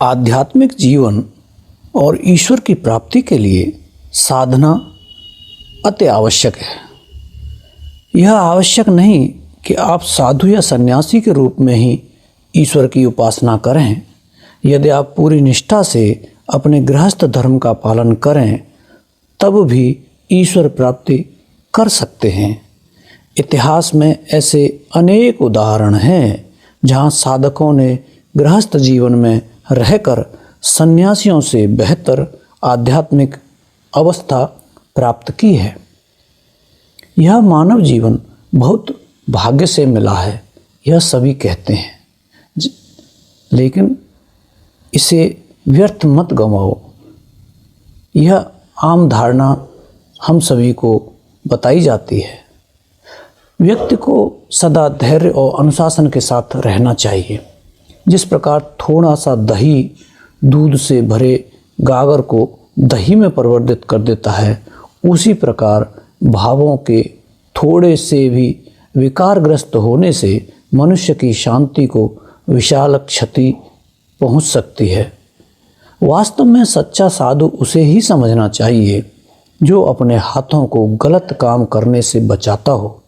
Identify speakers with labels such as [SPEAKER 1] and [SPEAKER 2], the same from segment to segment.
[SPEAKER 1] आध्यात्मिक जीवन और ईश्वर की प्राप्ति के लिए साधना अति आवश्यक है। यह आवश्यक नहीं कि आप साधु या सन्यासी के रूप में ही ईश्वर की उपासना करें। यदि आप पूरी निष्ठा से अपने गृहस्थ धर्म का पालन करें तब भी ईश्वर प्राप्ति कर सकते हैं। इतिहास में ऐसे अनेक उदाहरण हैं जहां साधकों ने गृहस्थ जीवन में रहकर सन्यासियों से बेहतर आध्यात्मिक अवस्था प्राप्त की है। यह मानव जीवन बहुत भाग्य से मिला है, यह सभी कहते हैं, लेकिन इसे व्यर्थ मत गंवाओ। यह आम धारणा हम सभी को बताई जाती है। व्यक्ति को सदा धैर्य और अनुशासन के साथ रहना चाहिए। जिस प्रकार थोड़ा सा दही दूध से भरे गागर को दही में परिवर्तित कर देता है, उसी प्रकार भावों के थोड़े से भी विकारग्रस्त होने से मनुष्य की शांति को विशाल क्षति पहुंच सकती है। वास्तव में सच्चा साधु उसे ही समझना चाहिए जो अपने हाथों को गलत काम करने से बचाता हो,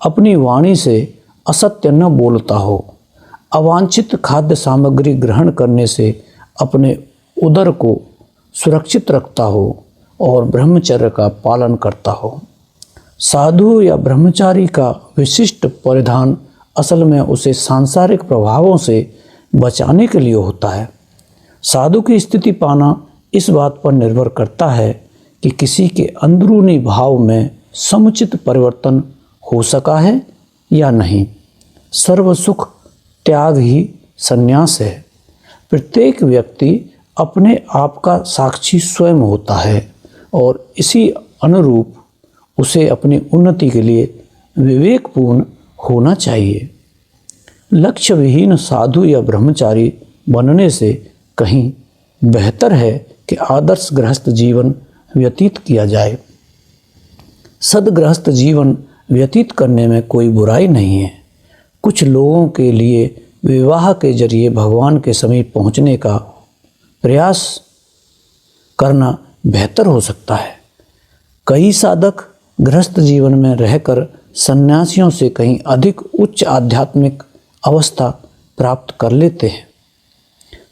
[SPEAKER 1] अपनी वाणी से असत्य न बोलता हो, अवांछित खाद्य सामग्री ग्रहण करने से अपने उदर को सुरक्षित रखता हो और ब्रह्मचर्य का पालन करता हो। साधु या ब्रह्मचारी का विशिष्ट परिधान असल में उसे सांसारिक प्रभावों से बचाने के लिए होता है। साधु की स्थिति पाना इस बात पर निर्भर करता है कि किसी के अंदरूनी भाव में समुचित परिवर्तन हो सका है या नहीं। सर्व सुख त्याग ही संन्यास है। प्रत्येक व्यक्ति अपने आप का साक्षी स्वयं होता है और इसी अनुरूप उसे अपनी उन्नति के लिए विवेकपूर्ण होना चाहिए। लक्ष्य विहीन साधु या ब्रह्मचारी बनने से कहीं बेहतर है कि आदर्श गृहस्थ जीवन व्यतीत किया जाए। सदगृहस्थ जीवन व्यतीत करने में कोई बुराई नहीं है। कुछ लोगों के लिए विवाह के जरिए भगवान के समीप पहुंचने का प्रयास करना बेहतर हो सकता है। कई साधक गृहस्थ जीवन में रहकर सन्यासियों से कहीं अधिक उच्च आध्यात्मिक अवस्था प्राप्त कर लेते हैं।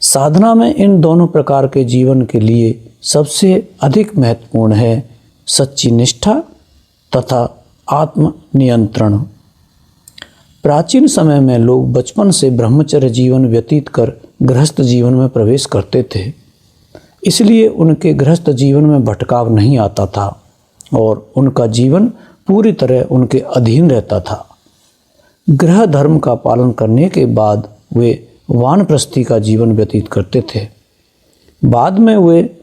[SPEAKER 1] साधना में इन दोनों प्रकार के जीवन के लिए सबसे अधिक महत्वपूर्ण है सच्ची निष्ठा तथा आत्म नियंत्रण। प्राचीन समय में लोग बचपन से ब्रह्मचर्य जीवन व्यतीत कर गृहस्थ जीवन में प्रवेश करते थे, इसलिए उनके गृहस्थ जीवन में भटकाव नहीं आता था और उनका जीवन पूरी तरह उनके अधीन रहता था। गृह धर्म का पालन करने के बाद वे वानप्रस्थी का जीवन व्यतीत करते थे। बाद में वे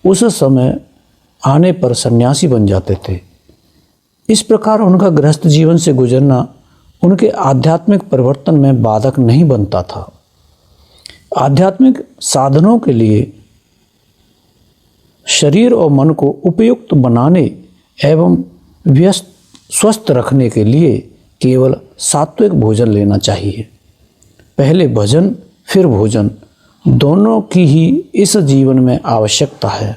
[SPEAKER 1] उस समय आने पर सन्यासी बन जाते थे। इस प्रकार उनका गृहस्थ जीवन से गुजरना उनके आध्यात्मिक परिवर्तन में बाधक नहीं बनता था। आध्यात्मिक साधनों के लिए शरीर और मन को उपयुक्त बनाने एवं स्वस्थ रखने के लिए केवल सात्विक भोजन लेना चाहिए। पहले भजन फिर भोजन, दोनों की ही इस जीवन में आवश्यकता है।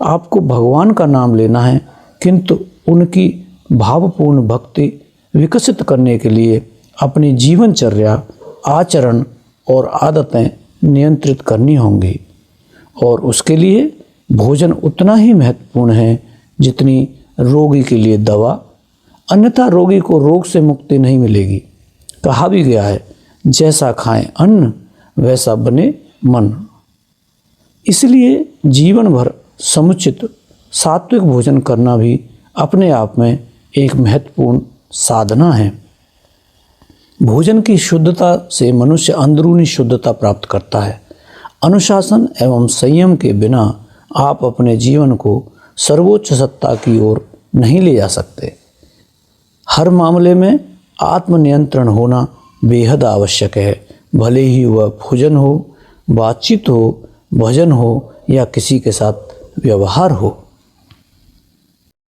[SPEAKER 1] आपको भगवान का नाम लेना है, किंतु उनकी भावपूर्ण भक्ति विकसित करने के लिए अपनी जीवनचर्या, आचरण और आदतें नियंत्रित करनी होंगी और उसके लिए भोजन उतना ही महत्वपूर्ण है जितनी रोगी के लिए दवा, अन्यथा रोगी को रोग से मुक्ति नहीं मिलेगी। कहा भी गया है, जैसा खाएं अन्न वैसा बने मन। इसलिए जीवन भर समुचित सात्विक भोजन करना भी अपने आप में एक महत्वपूर्ण साधना है। भोजन की शुद्धता से मनुष्य अंदरूनी शुद्धता प्राप्त करता है। अनुशासन एवं संयम के बिना आप अपने जीवन को सर्वोच्च सत्ता की ओर नहीं ले जा सकते। हर मामले में आत्मनियंत्रण होना बेहद आवश्यक है, भले ही वह भोजन हो, बातचीत हो, भजन हो या किसी के साथ व्यवहार हो।